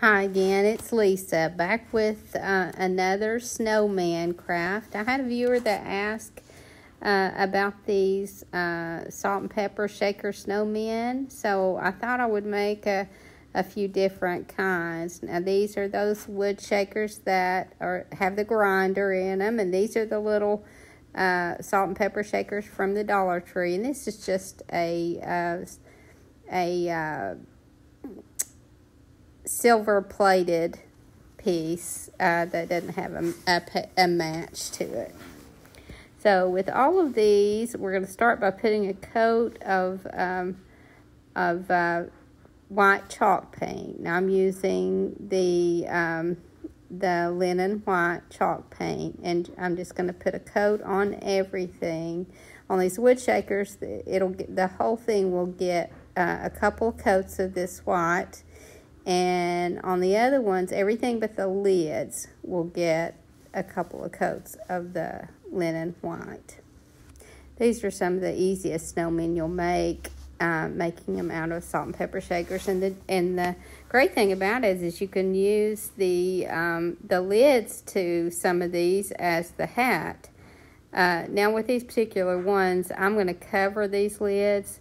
Hi again, it's Lisa, back with another snowman craft. I had a viewer that asked about these salt and pepper shaker snowmen, so I thought I would make a few different kinds. Now these are those wood shakers that have the grinder in them, and these are the little salt and pepper shakers from the Dollar Tree, and this is just a silver plated piece that doesn't have a match to it. So with all of these, we're going to start by putting a coat of white chalk paint. Now I'm using the linen white chalk paint, and I'm just going to put a coat on everything. On these wood shakers, the whole thing will get a couple of coats of this white. And on the other ones, everything but the lids will get a couple of coats of the linen white. These are some of the easiest snowmen you'll make, making them out of salt and pepper shakers. And the great thing about it is you can use the lids to some of these as the hat. Now with these particular ones, I'm going to cover these lids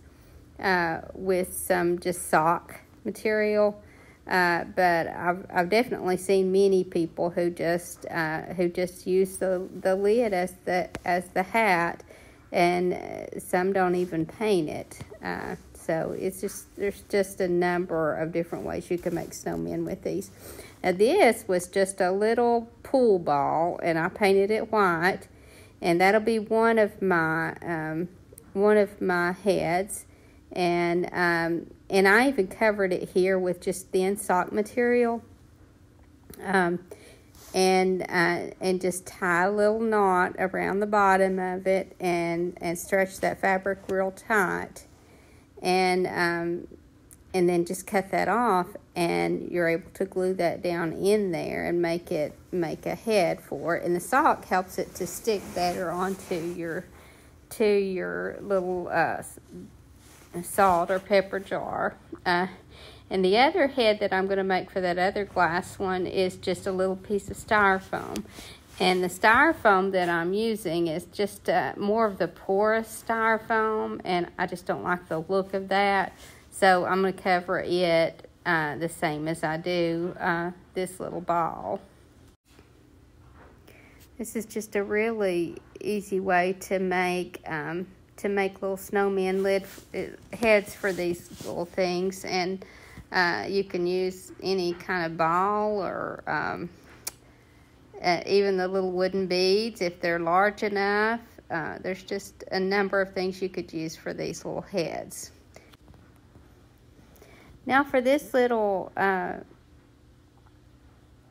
with some just sock material. But I've definitely seen many people who just use the lid as the hat, and some don't even paint it. So there's just a number of different ways you can make snowmen with these. Now this was just a little pool ball, and I painted it white, and that'll be one of my heads. And I even covered it here with just thin sock material, and just tie a little knot around the bottom of it, and stretch that fabric real tight, and then just cut that off, and you're able to glue that down in there and make a head for it. And the sock helps it to stick better onto your little salt or pepper jar. And the other head that I'm going to make for that other glass one is just a little piece of styrofoam. And the styrofoam that I'm using is just more of the porous styrofoam, and I just don't like the look of that. So I'm going to cover it the same as I do this little ball. This is just a really easy way to make little snowman heads for these little things. And you can use any kind of ball, or even the little wooden beads if they're large enough. There's just a number of things you could use for these little heads. Now for this little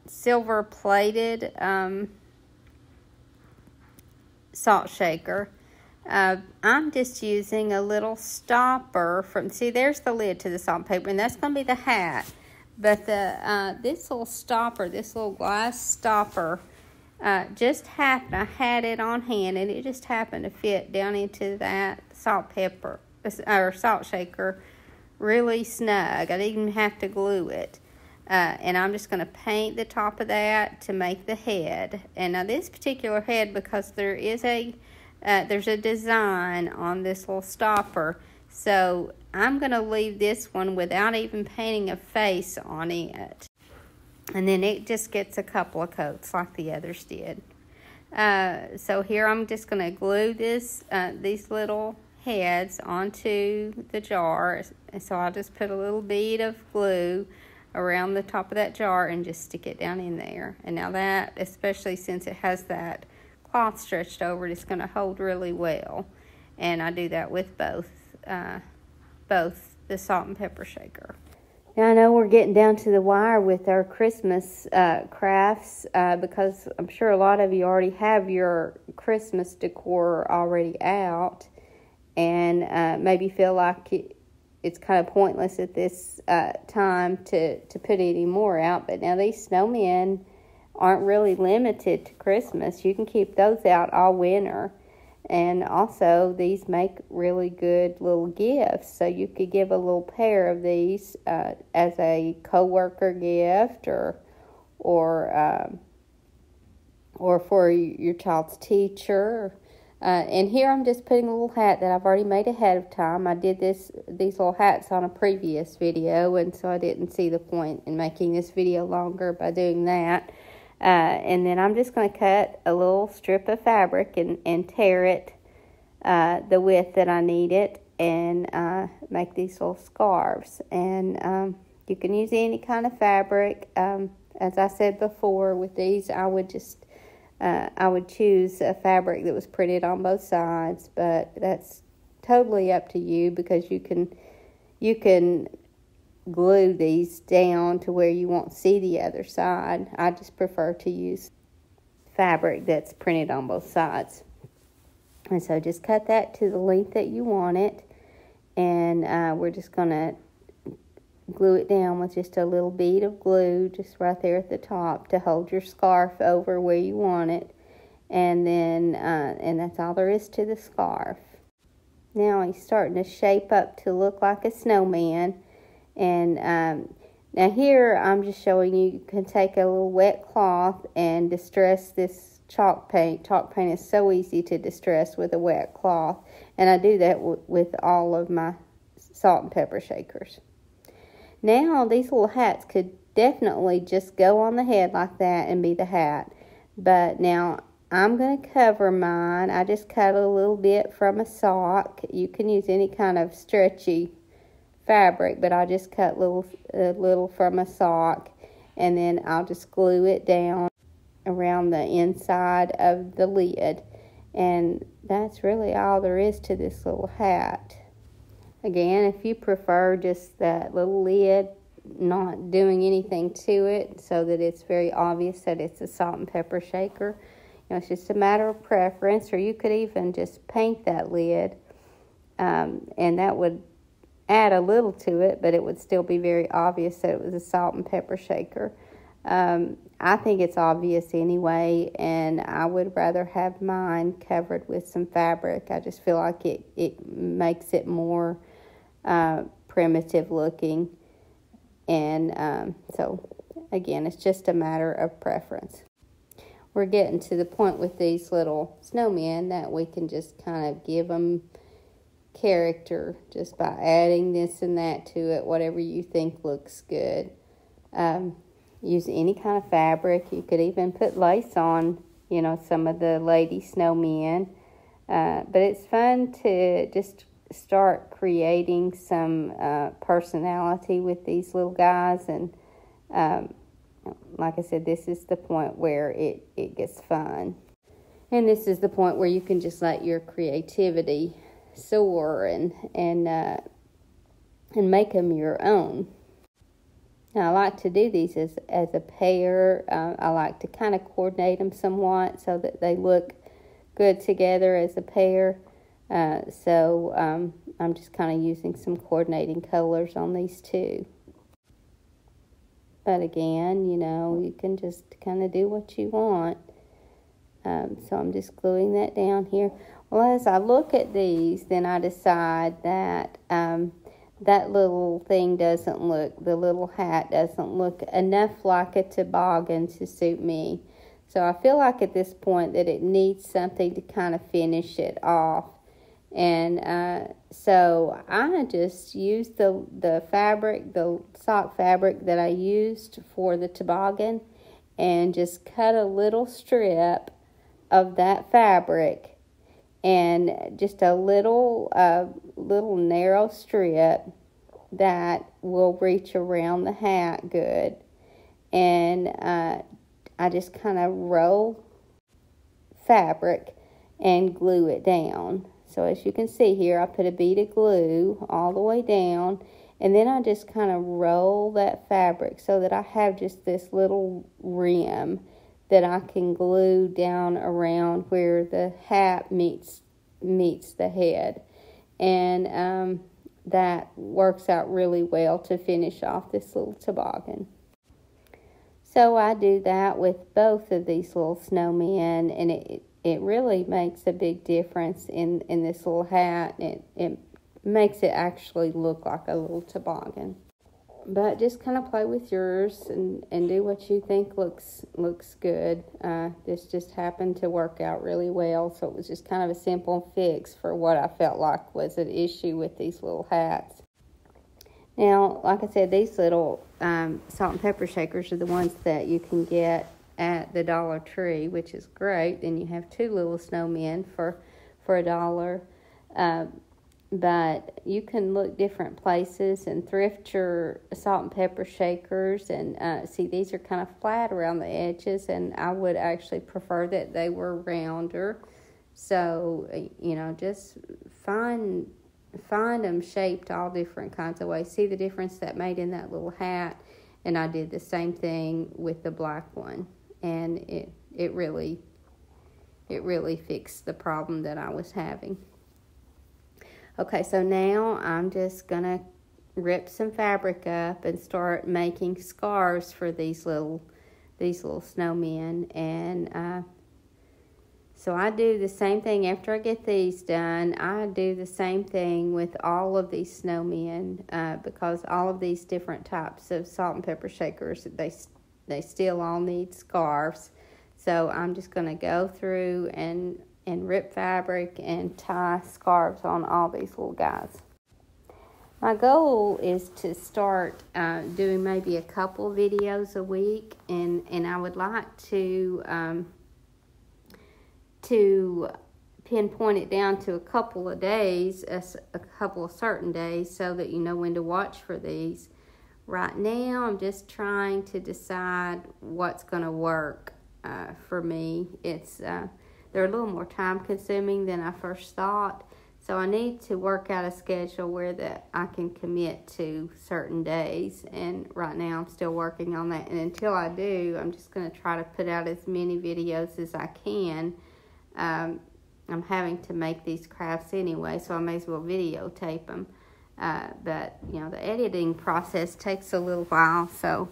silver plated salt shaker, I'm just using a little stopper see, there's the lid to the salt and pepper, and that's going to be the hat. But this little stopper, this little glass stopper, just happened, I had it on hand, and it just happened to fit down into that salt shaker really snug. I didn't even have to glue it. And I'm just going to paint the top of that to make the head. And now this particular head, because there's a design on this little stopper, so I'm going to leave this one without even painting a face on it. And then it just gets a couple of coats like the others did. So here I'm just going to glue these little heads onto the jar. And so I'll just put a little bead of glue around the top of that jar and just stick it down in there. And now that, especially since it has that cloth stretched over it, it's going to hold really well. And I do that with both the salt and pepper shaker. Now I know we're getting down to the wire with our Christmas crafts, because I'm sure a lot of you already have your Christmas decor already out, and maybe feel like it's kind of pointless at this time to put any more out. But now these snowmen aren't really limited to Christmas. You can keep those out all winter. And also, these make really good little gifts. So you could give a little pair of these as a coworker gift, or for your child's teacher. And here I'm just putting a little hat that I've already made ahead of time. I did these little hats on a previous video, and so I didn't see the point in making this video longer by doing that. And then I'm just going to cut a little strip of fabric and tear it the width that I need it, and make these little scarves. And you can use any kind of fabric. As I said before, with these I would choose a fabric that was printed on both sides, but that's totally up to you, because you can glue these down to where you won't see the other side. I just prefer to use fabric that's printed on both sides. And so just cut that to the length that you want it, and we're just going to glue it down with just a little bead of glue just right there at the top to hold your scarf over where you want it. And then and that's all there is to the scarf. Now he's starting to shape up to look like a snowman. And now here I'm just showing you can take a little wet cloth and distress this chalk paint. Chalk paint is so easy to distress with a wet cloth, and I do that with all of my salt and pepper shakers. Now these little hats could definitely just go on the head like that and be the hat, but now I'm going to cover mine. I just cut a little bit from a sock. You can use any kind of stretchy fabric, but I just cut a little from a sock, and then I'll just glue it down around the inside of the lid. And that's really all there is to this little hat. Again, if you prefer just that little lid, not doing anything to it so that it's very obvious that it's a salt and pepper shaker, it's just a matter of preference. Or you could even just paint that lid, and that would add a little to it, but it would still be very obvious that it was a salt and pepper shaker. I think it's obvious anyway, and I would rather have mine covered with some fabric. I just feel like it makes it more primitive looking. And so again, it's just a matter of preference. We're getting to the point with these little snowmen that we can just kind of give them character just by adding this and that to it, whatever you think looks good. Use any kind of fabric. You could even put lace on, some of the lady snowmen. But it's fun to just start creating some personality with these little guys. And like I said, this is the point where it gets fun. And this is the point where you can just let your creativity soar and make them your own. Now, I like to do these as a pair. I like to kind of coordinate them somewhat so that they look good together as a pair. So I'm just kind of using some coordinating colors on these two. But again, you can just kind of do what you want. So I'm just gluing that down here. Well, as I look at these, then I decide that that little thing the little hat doesn't look enough like a toboggan to suit me. So I feel like at this point that it needs something to kind of finish it off. And so I just used the fabric, the sock fabric that I used for the toboggan, and just cut a little strip of that fabric, and just a little narrow strip that will reach around the hat good. And I just kind of roll fabric and glue it down. So as you can see here, I put a bead of glue all the way down, and then I just kind of roll that fabric so that I have just this little rim that I can glue down around where the hat meets the head. And that works out really well to finish off this little toboggan. So I do that with both of these little snowmen, and it really makes a big difference in this little hat. It makes it actually look like a little toboggan. But just kind of play with yours and do what you think looks good. This just happened to work out really well, so it was just kind of a simple fix for what I felt like was an issue with these little hats. Now, like I said, these little salt and pepper shakers are the ones that you can get at the Dollar Tree, which is great. Then you have 2 little snowmen for $1. But you can look different places and thrift your salt and pepper shakers. And see, these are kind of flat around the edges, and I would actually prefer that they were rounder. So, just find them shaped all different kinds of ways. See the difference that made in that little hat? And I did the same thing with the black one, and it really fixed the problem that I was having. Okay, so now I'm just going to rip some fabric up and start making scarves for these little snowmen. And so I do the same thing after I get these done. I do the same thing with all of these snowmen because all of these different types of salt and pepper shakers, they still all need scarves. So I'm just going to go through and rip fabric and tie scarves on all these little guys. My goal is to start doing maybe a couple videos a week, and I would like to pinpoint it down to a couple of days, a couple of certain days, so that you know when to watch for these. Right now, I'm just trying to decide what's going to work for me. They're a little more time-consuming than I first thought, so I need to work out a schedule where I can commit to certain days, and right now I'm still working on that, and until I do, I'm just going to try to put out as many videos as I can. I'm having to make these crafts anyway, so I may as well videotape them, but, the editing process takes a little while, so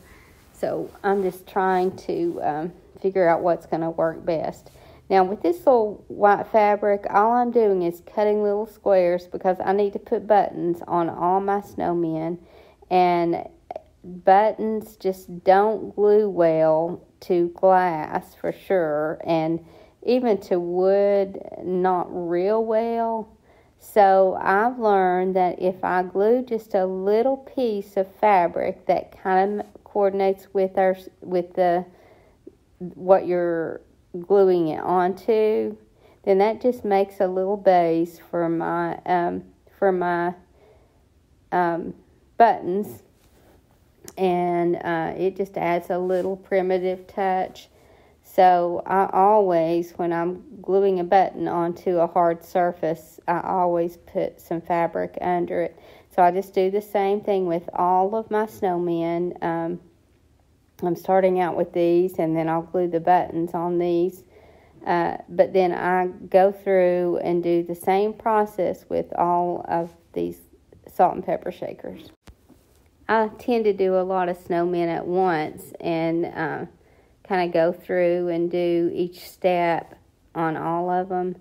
I'm just trying to figure out what's going to work best. Now, with this little white fabric, all I'm doing is cutting little squares because I need to put buttons on all my snowmen. And buttons just don't glue well to glass for sure. And even to wood, not real well. So I've learned that if I glue just a little piece of fabric that kind of coordinates with what you're gluing it onto, then that just makes a little base for my buttons, and it just adds a little primitive touch. So I always, when I'm gluing a button onto a hard surface, I always put some fabric under it. So I just do the same thing with all of my snowmen. I'm starting out with these, and then I'll glue the buttons on these. But then I go through and do the same process with all of these salt and pepper shakers. I tend to do a lot of snowmen at once and kind of go through and do each step on all of them.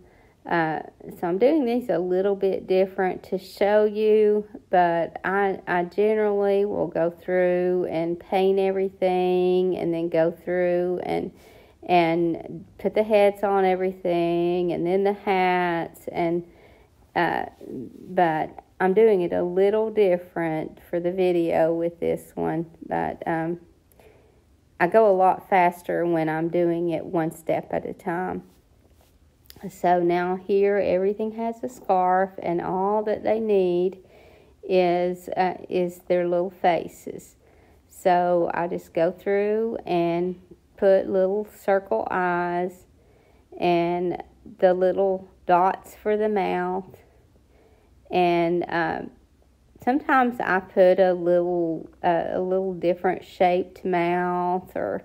So I'm doing these a little bit different to show you, but I generally will go through and paint everything, and then go through and put the heads on everything, and then the hats, and but I'm doing it a little different for the video with this one, but I go a lot faster when I'm doing it one step at a time. So now here everything has a scarf, and all that they need is their little faces. So I just go through and put little circle eyes and the little dots for the mouth, and sometimes I put a little different shaped mouth, or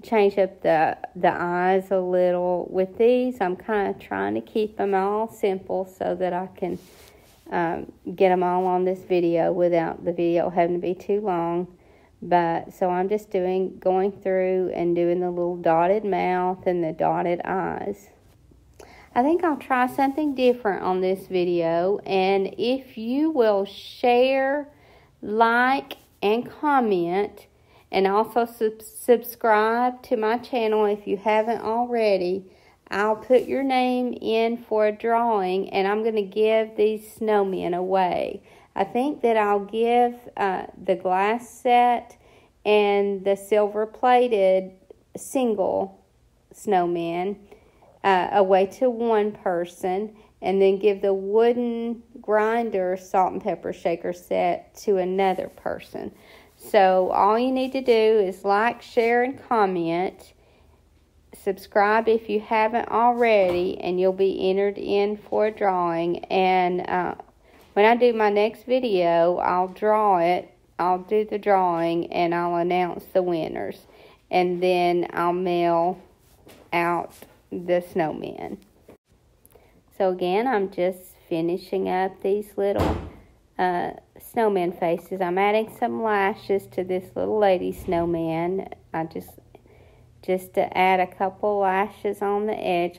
change up the eyes a little. With these, I'm kind of trying to keep them all simple so that I can get them all on this video without the video having to be too long. But so I'm just going through and doing the little dotted mouth and the dotted eyes. I think I'll try something different on this video, and if you will share, like, and comment, and also subscribe to my channel if you haven't already, I'll put your name in for a drawing, and I'm going to give these snowmen away. I think that I'll give the glass set and the silver-plated single snowman away to one person, and then give the wooden grinder salt and pepper shaker set to another person. So all you need to do is like, share, and comment. Subscribe if you haven't already, and you'll be entered in for a drawing. And when I do my next video, I'll draw it. I'll do the drawing, and I'll announce the winners. And then I'll mail out the snowmen. So again, I'm just finishing up these little snowman faces. I'm adding some lashes to this little lady snowman. I just to add a couple lashes on the edge,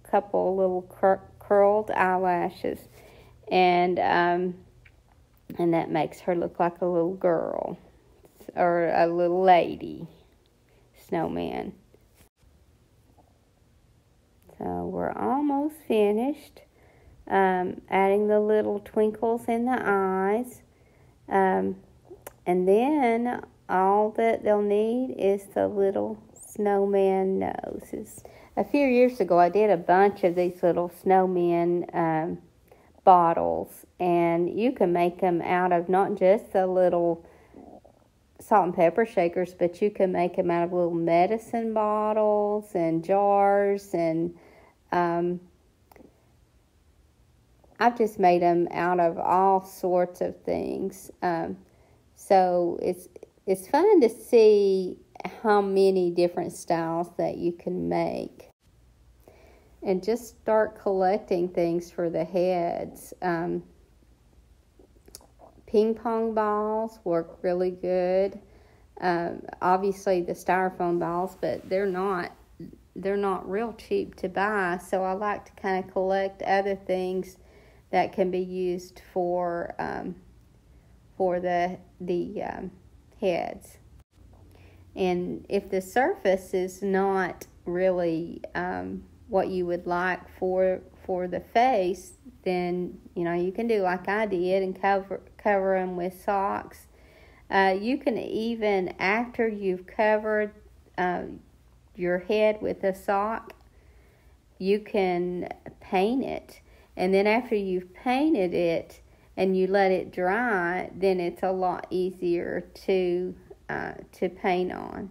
couple little curled eyelashes, and that makes her look like a little girl or a little lady snowman. So we're almost finished. Adding the little twinkles in the eyes. And then all that they'll need is the little snowman noses. A few years ago, I did a bunch of these little snowman bottles. And you can make them out of not just the little salt and pepper shakers, but you can make them out of little medicine bottles and jars, and I've just made them out of all sorts of things. So it's fun to see how many different styles that you can make. And just start collecting things for the heads. Ping pong balls work really good. Obviously the styrofoam balls, but they're not real cheap to buy. So I like to kind of collect other things that can be used for the heads. And if the surface is not really what you would like for the face, then you can do like I did and cover them with socks. You can even, after you've covered your head with a sock, you can paint it. And then after you've painted it and you let it dry, then it's a lot easier to paint on.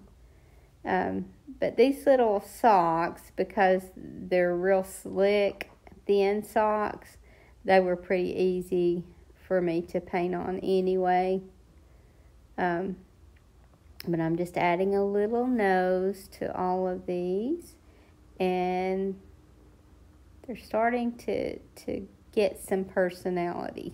But these little socks, because they're real slick, thin socks, they were pretty easy for me to paint on anyway. But I'm just adding a little nose to all of these, and they're starting to get some personality.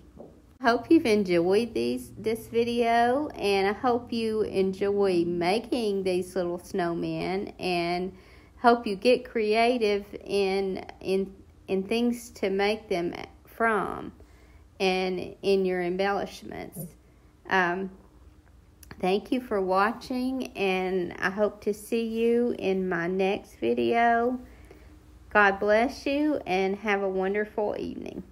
I hope you've enjoyed this video, and I hope you enjoy making these little snowmen, and hope you get creative in things to make them from and in your embellishments. Thank you for watching, and I hope to see you in my next video. God bless you, and have a wonderful evening.